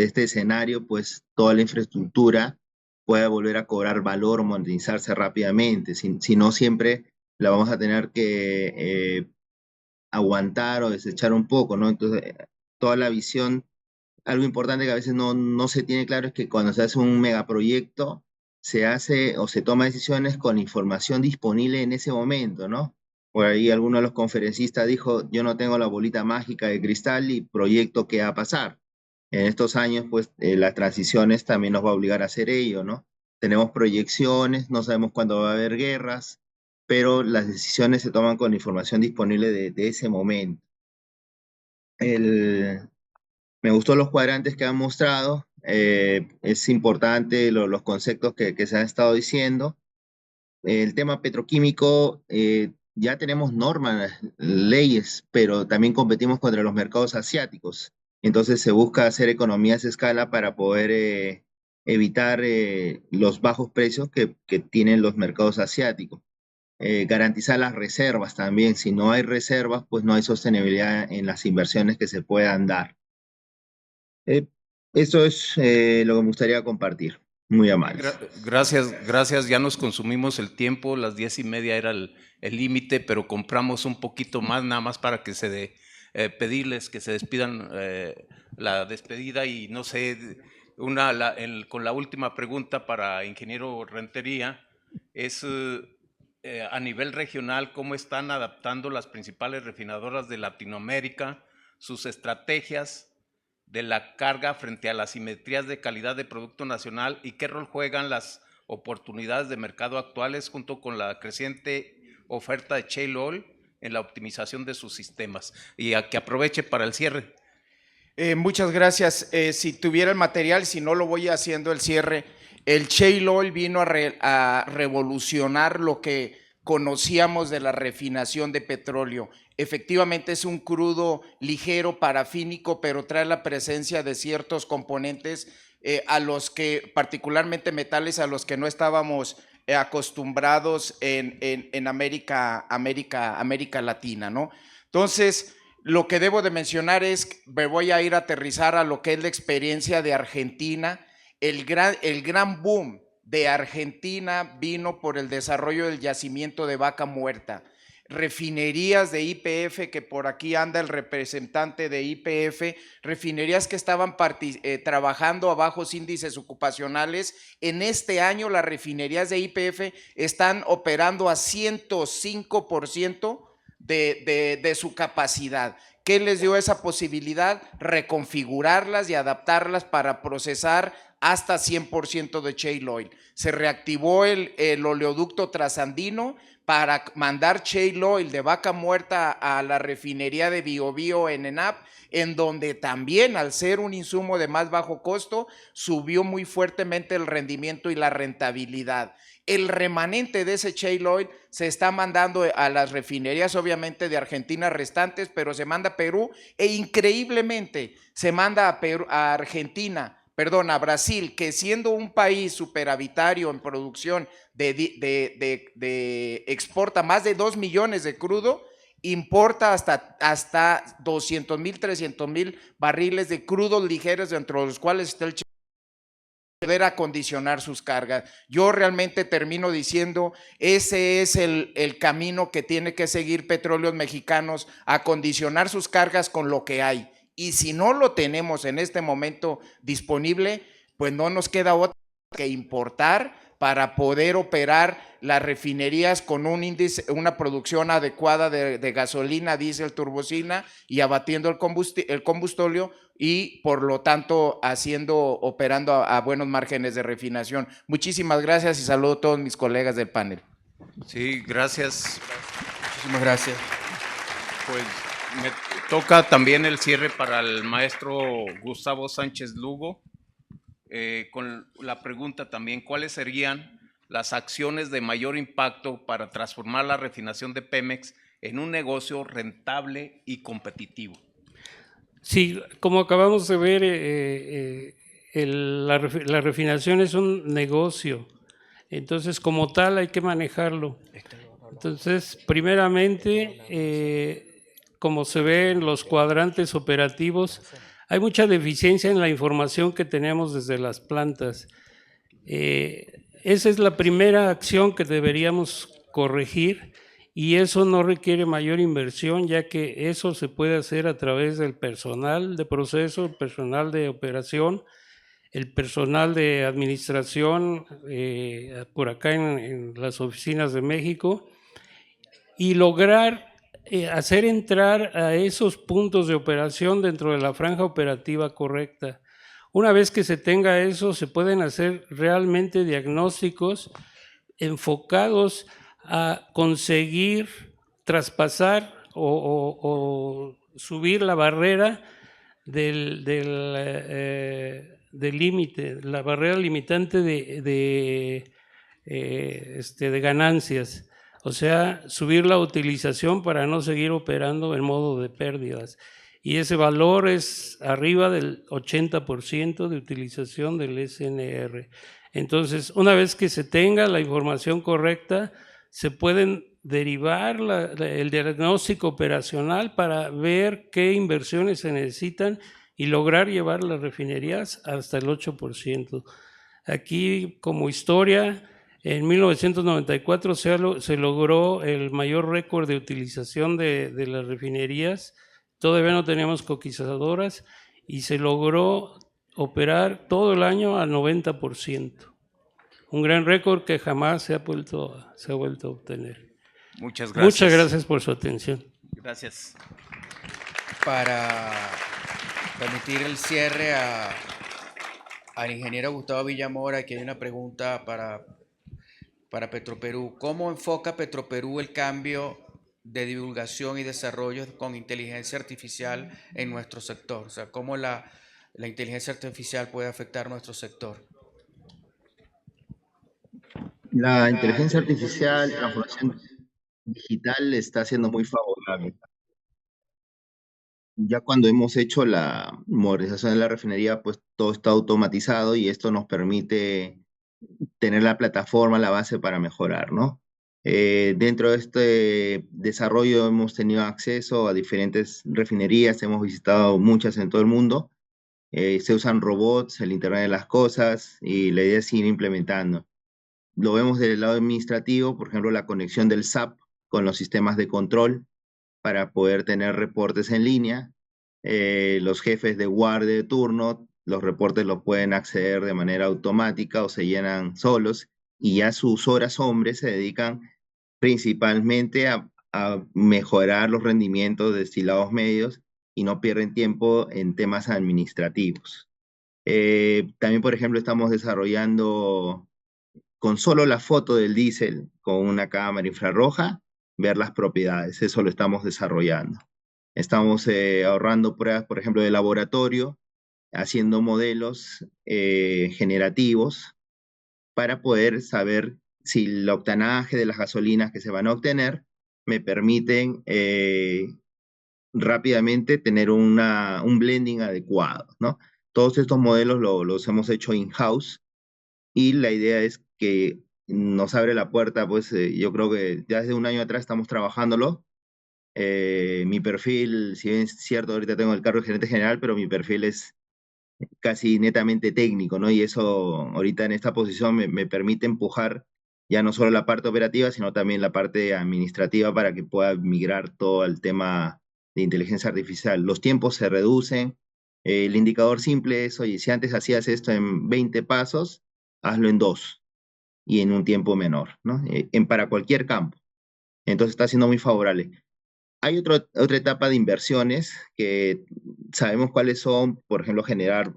este escenario, pues toda la infraestructura puede volver a cobrar valor o monetizarse rápidamente, si no siempre la vamos a tener que aguantar o desechar un poco, ¿no? Entonces, toda la visión, algo importante que a veces no se tiene claro es que cuando se hace un megaproyecto, se hace o se toma decisiones con información disponible en ese momento, ¿no? Por ahí alguno de los conferencistas dijo, yo no tengo la bolita mágica de cristal y proyecto qué va a pasar. En estos años, pues, las transiciones también nos va a obligar a hacer ello, ¿no? Tenemos proyecciones, no sabemos cuándo va a haber guerras, pero las decisiones se toman con información disponible de ese momento. Me gustó los cuadrantes que han mostrado, es importante los conceptos que se han estado diciendo. El tema petroquímico, ya tenemos normas, leyes, pero también competimos contra los mercados asiáticos. Entonces se busca hacer economías de escala para poder evitar los bajos precios que tienen los mercados asiáticos. Garantizar las reservas también. Si no hay reservas, pues no hay sostenibilidad en las inversiones que se puedan dar. Eso es lo que me gustaría compartir. Muy amable. Gracias. Ya nos consumimos el tiempo. Las 10:30 era el límite, pero compramos un poquito más, nada más para que pedirles que se despidan la despedida y no sé, con la última pregunta para ingeniero Rentería es a nivel regional, ¿cómo están adaptando las principales refinadoras de Latinoamérica sus estrategias de la carga frente a las asimetrías de calidad de producto nacional y qué rol juegan las oportunidades de mercado actuales junto con la creciente oferta de shale oil en la optimización de sus sistemas? Y a que aproveche para el cierre. Muchas gracias. Si tuviera el material, si no lo voy haciendo el cierre. El shale oil vino a revolucionar lo que conocíamos de la refinación de petróleo. Efectivamente es un crudo ligero, parafínico, pero trae la presencia de ciertos componentes a los que, particularmente metales, a los que no estábamos acostumbrados en América Latina, ¿no? Entonces, lo que debo de mencionar es, me voy a ir a aterrizar a lo que es la experiencia de Argentina. El gran boom de Argentina vino por el desarrollo del yacimiento de Vaca Muerta. Refinerías de YPF, que por aquí anda el representante de YPF, refinerías que estaban trabajando a bajos índices ocupacionales. En este año las refinerías de YPF están operando a 105% de su capacidad. ¿Qué les dio esa posibilidad? Reconfigurarlas y adaptarlas para procesar hasta 100% de shale oil. Se reactivó el oleoducto trasandino para mandar shale oil de Vaca Muerta a la refinería de Biobío en ENAP, en donde también, al ser un insumo de más bajo costo, subió muy fuertemente el rendimiento y la rentabilidad. El remanente de ese shale oil se está mandando a las refinerías, obviamente de Argentina restantes, pero se manda a Perú e increíblemente se manda a Brasil, que siendo un país superavitario en producción exporta más de 2 millones de crudo, importa hasta 200,000, 300,000 barriles de crudos ligeros, dentro de los cuales está el poder acondicionar sus cargas. Yo realmente termino diciendo, ese es el camino que tiene que seguir Petróleos Mexicanos, acondicionar sus cargas con lo que hay. Y si no lo tenemos en este momento disponible, pues no nos queda otra que importar para poder operar las refinerías con un índice, una producción adecuada de gasolina, diésel, turbocina, y abatiendo el combustóleo y por lo tanto operando a buenos márgenes de refinación. Muchísimas gracias y saludo a todos mis colegas del panel. Sí, gracias. Muchísimas gracias. Pues me toca también el cierre para el maestro Gustavo Sánchez Lugo, con la pregunta también, ¿cuáles serían las acciones de mayor impacto para transformar la refinación de Pemex en un negocio rentable y competitivo? Sí, como acabamos de ver, la refinación es un negocio, entonces como tal hay que manejarlo. Entonces, primeramente, como se ve en los cuadrantes operativos, hay mucha deficiencia en la información que tenemos desde las plantas. Esa es la primera acción que deberíamos corregir, y eso no requiere mayor inversión, ya que eso se puede hacer a través del personal de proceso, el personal de operación, el personal de administración por acá en las oficinas de México, y lograr hacer entrar a esos puntos de operación dentro de la franja operativa correcta. Una vez que se tenga eso, se pueden hacer realmente diagnósticos enfocados a conseguir traspasar o subir la barrera del límite, la barrera limitante de ganancias. O sea, subir la utilización para no seguir operando en modo de pérdidas. Y ese valor es arriba del 80% de utilización del SNR. Entonces, una vez que se tenga la información correcta, se pueden derivar el diagnóstico operacional para ver qué inversiones se necesitan y lograr llevar las refinerías hasta el 8%. Aquí, como historia, en 1994 se logró el mayor récord de utilización de las refinerías. Todavía no teníamos coquizadoras y se logró operar todo el año al 90%. Un gran récord que jamás se ha vuelto a obtener. Muchas gracias. Muchas gracias por su atención. Gracias. Para permitir el cierre al ingeniero Gustavo Villamora, aquí hay una pregunta para Petroperú. ¿Cómo enfoca Petroperú el cambio de divulgación y desarrollo con inteligencia artificial en nuestro sector? O sea, ¿cómo la inteligencia artificial puede afectar nuestro sector? La inteligencia artificial, transformación digital está siendo muy favorable. Ya cuando hemos hecho la modernización de la refinería, pues todo está automatizado y esto nos permite tener la plataforma, la base para mejorar, ¿no? Dentro de este desarrollo hemos tenido acceso a diferentes refinerías, hemos visitado muchas en todo el mundo. Se usan robots, el Internet de las Cosas y la idea es seguir implementando. Lo vemos del lado administrativo, por ejemplo, la conexión del SAP con los sistemas de control para poder tener reportes en línea. Los jefes de guardia de turno, los reportes los pueden acceder de manera automática o se llenan solos y ya sus horas hombres se dedican principalmente a mejorar los rendimientos de destilados medios y no pierden tiempo en temas administrativos. También, por ejemplo, estamos desarrollando con solo la foto del diésel con una cámara infrarroja, ver las propiedades. Eso lo estamos desarrollando. Estamos ahorrando pruebas, por ejemplo, de laboratorio, haciendo modelos generativos para poder saber si el octanaje de las gasolinas que se van a obtener me permiten rápidamente tener un blending adecuado, ¿no? Todos estos modelos los hemos hecho in-house y la idea es que nos abre la puerta, pues yo creo que ya desde un año atrás estamos trabajándolo. Mi perfil, si bien es cierto, ahorita tengo el cargo de gerente general, pero mi perfil es casi netamente técnico, ¿no? Y eso ahorita en esta posición me permite empujar ya no solo la parte operativa, sino también la parte administrativa para que pueda migrar todo al tema de inteligencia artificial. Los tiempos se reducen. El indicador simple es, oye, si antes hacías esto en 20 pasos, hazlo en 2 y en un tiempo menor, ¿no? Para cualquier campo. Entonces está siendo muy favorable. Hay otra etapa de inversiones que sabemos cuáles son, por ejemplo, generar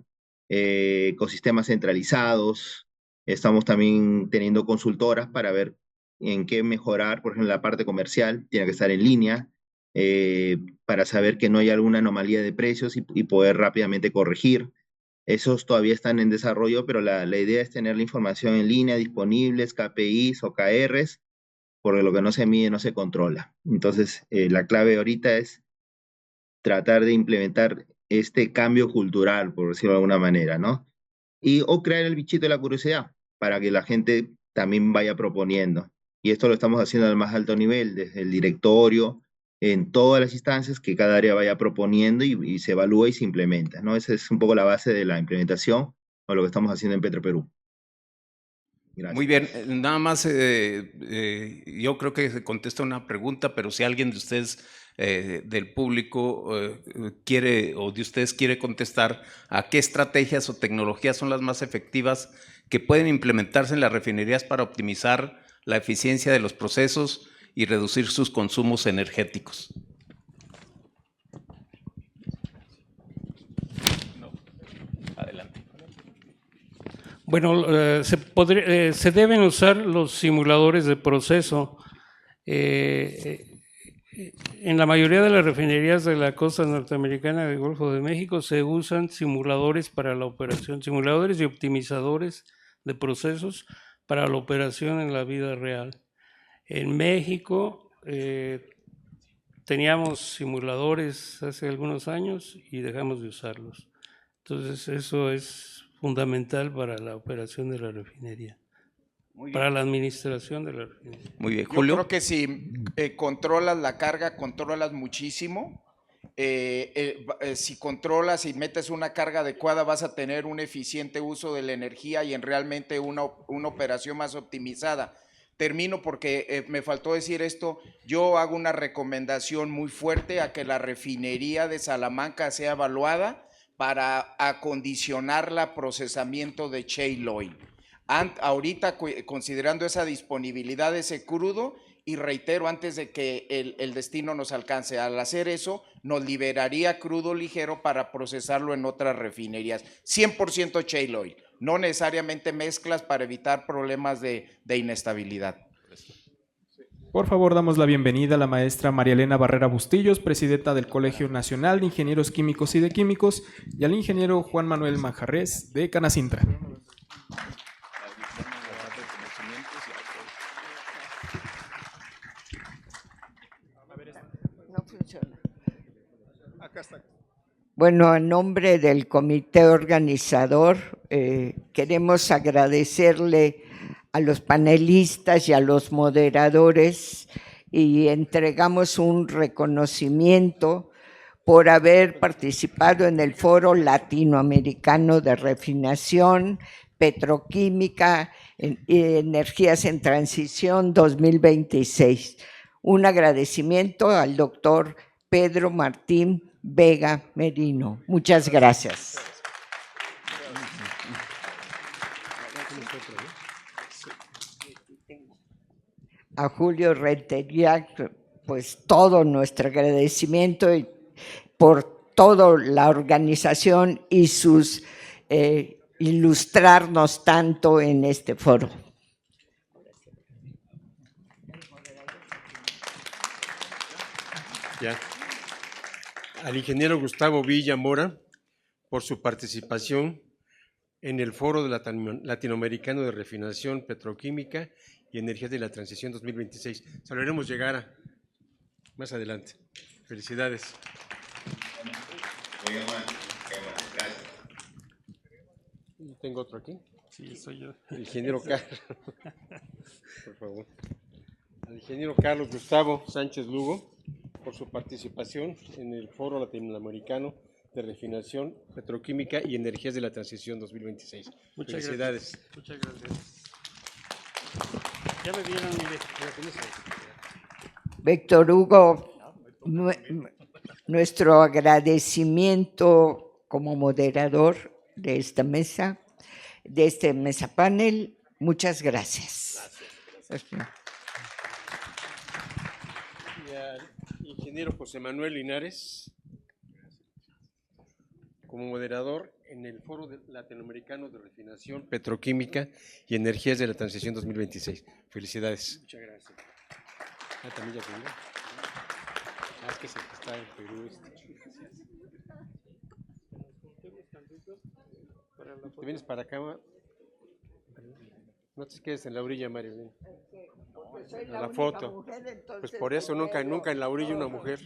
ecosistemas centralizados. Estamos también teniendo consultoras para ver en qué mejorar, por ejemplo, la parte comercial tiene que estar en línea, para saber que no hay alguna anomalía de precios y poder rápidamente corregir. Esos todavía están en desarrollo, pero la idea es tener la información en línea, disponibles, KPIs o KRs, porque lo que no se mide no se controla. Entonces, la clave ahorita es tratar de implementar este cambio cultural, por decirlo de alguna manera, ¿no? O crear el bichito de la curiosidad, para que la gente también vaya proponiendo. Y esto lo estamos haciendo al más alto nivel, desde el directorio, en todas las instancias, que cada área vaya proponiendo y se evalúa y se implementa, ¿no? Esa es un poco la base de la implementación o lo que estamos haciendo en Petroperú. Gracias. Muy bien, nada más yo creo que se contesta una pregunta, pero si alguien de ustedes del público quiere o de ustedes quiere contestar a qué estrategias o tecnologías son las más efectivas que pueden implementarse en las refinerías para optimizar la eficiencia de los procesos y reducir sus consumos energéticos. No. Adelante. Bueno, se deben usar los simuladores de proceso. En la mayoría de las refinerías de la costa norteamericana del Golfo de México se usan simuladores para la operación, simuladores y optimizadores de procesos para la operación en la vida real. En México teníamos simuladores hace algunos años y dejamos de usarlos. Entonces eso es fundamental para la operación de la refinería, para la administración de la refinería. Muy bien, Julio. Yo creo que si controlas la carga, controlas muchísimo. Si controlas y metes una carga adecuada, vas a tener un eficiente uso de la energía y en realmente una operación más optimizada. Termino porque me faltó decir esto. Yo hago una recomendación muy fuerte a que la refinería de Salamanca sea evaluada para acondicionarla a procesamiento de shale oil. Ahorita, considerando esa disponibilidad de ese crudo, y reitero, antes de que el destino nos alcance, al hacer eso, nos liberaría crudo ligero para procesarlo en otras refinerías. 100% shale oil, no necesariamente mezclas para evitar problemas de inestabilidad. Por favor, damos la bienvenida a la maestra María Elena Barrera Bustillos, presidenta del Colegio Nacional de Ingenieros Químicos y de Químicos, y al ingeniero Juan Manuel Manjarres, de Canacintra. No funciona. Acá está. Bueno, a nombre del comité organizador, queremos agradecerle a los panelistas y a los moderadores y entregamos un reconocimiento por haber participado en el Foro Latinoamericano de Refinación, Petroquímica y Energías en Transición 2026. Un agradecimiento al doctor Pedro Martín Vega Merino. Muchas gracias. A Julio Rentería, pues todo nuestro agradecimiento por toda la organización y sus ilustrarnos tanto en este foro. Ya. Al ingeniero Gustavo Villa Mora por su participación en el Foro Latinoamericano de Refinación Petroquímica y Energías de la Transición 2026. Se lo haremos llegar más adelante. Felicidades. ¿Tengo otro aquí? Sí, soy yo. El ingeniero Carlos. Por favor. Al ingeniero Carlos Gustavo Sánchez Lugo por su participación en el Foro Latinoamericano de Refinación Petroquímica y Energías de la Transición 2026. Muchas Felicidades. gracias. Muchas gracias. Ya me dieron mi Víctor Hugo, nuestro agradecimiento como moderador de esta mesa, de este mesa panel. Muchas gracias. Y al ingeniero José Manuel Linares como moderador en el Foro Latinoamericano de Refinación Petroquímica y Energías de la Transición 2026. Felicidades. Muchas gracias. También ya tengo. Es que se está en Perú. ¿Te vienes para acá? No te quedes en la orilla, Mario. A la foto. Pues por eso nunca en la orilla una mujer.